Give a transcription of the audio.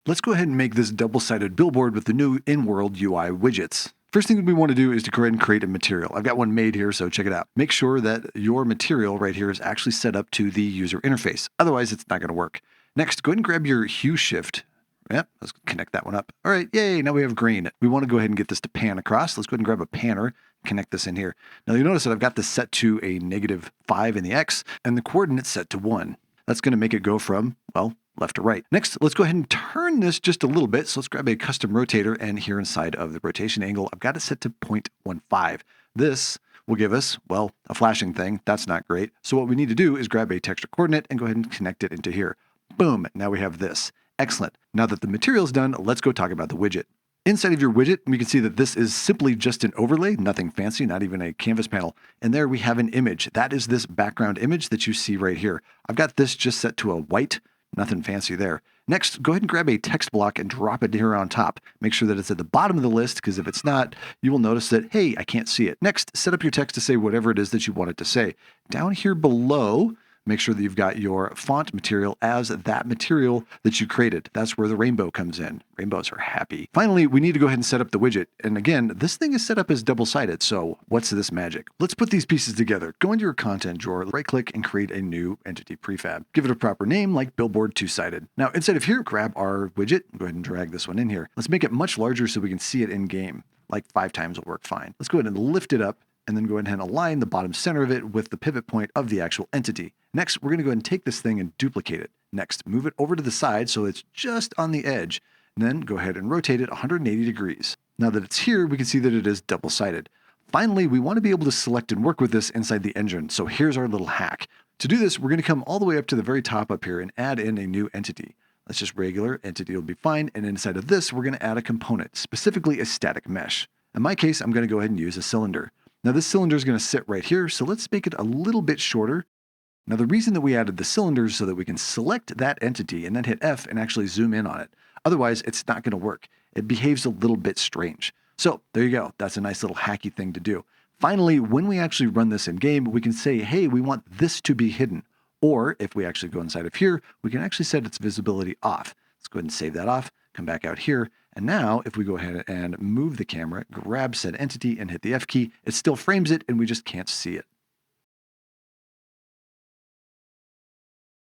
Let's go ahead and make this double-sided billboard with the new in-world UI widgets. First thing we want to do is to go ahead and create a material. I've got one made here, so check it out. Make sure that your material right here is actually set up to the user interface. Otherwise, it's not going to work. Next, go ahead and grab your hue shift. Yep, let's connect that one up. All right, yay, now we have green. We want to go ahead and get this to pan across. Let's go ahead and grab a panner, connect this in here. Now you'll notice that I've got this set to a -5 in the X and the coordinates set to 1. That's going to make it go from, well, left to right. Next, let's go ahead and turn this just a little bit. So let's grab a custom rotator, and here inside of the rotation angle, I've got it set to 0.15. This will give us, well, a flashing thing. That's not great. So what we need to do is grab a texture coordinate and go ahead and connect it into here. Boom, now we have this. Excellent. Now that the material is done, let's go talk about the widget. Inside of your widget, we can see that this is simply just an overlay, nothing fancy, not even a canvas panel. And there we have an image. That is this background image that you see right here. I've got this just set to a white, nothing fancy there. Next, go ahead and grab a text block and drop it here on top. Make sure that it's at the bottom of the list, because if it's not, you will notice that, hey, I can't see it. Next, set up your text to say whatever it is that you want it to say. Down here below, make sure that you've got your font material as that material that you created. That's where the rainbow comes in. Rainbows are happy. Finally, we need to go ahead and set up the widget. And again, this thing is set up as double-sided, so what's this magic? Let's put these pieces together. Go into your content drawer, right-click, and create a new entity prefab. Give it a proper name like Billboard two-sided. Now, inside of here, grab our widget. Go ahead and drag this one in here. Let's make it much larger so we can see it in-game. Like 5 times will work fine. Let's go ahead and lift it up, and then go ahead and align the bottom center of it with the pivot point of the actual entity. Next, we're going to go ahead and take this thing and duplicate it. Next, move it over to the side so it's just on the edge. And then go ahead and rotate it 180 degrees. Now that it's here, we can see that it is double-sided. Finally, we want to be able to select and work with this inside the engine. So here's our little hack. To do this, we're going to come all the way up to the very top up here and add in a new entity. That's just regular entity will be fine. And inside of this, we're going to add a component, specifically a static mesh. In my case, I'm going to go ahead and use a cylinder. Now this cylinder is going to sit right here, so let's make it a little bit shorter. Now the reason that we added the cylinder is so that we can select that entity and then hit F and actually zoom in on it. Otherwise, it's not going to work. It behaves a little bit strange. So there you go. That's a nice little hacky thing to do. Finally, when we actually run this in game, we can say, hey, we want this to be hidden. Or if we actually go inside of here, we can actually set its visibility off. Let's go ahead and save that off, come back out here. And now if we go ahead and move the camera, grab said entity and hit the F key, it still frames it and we just can't see it.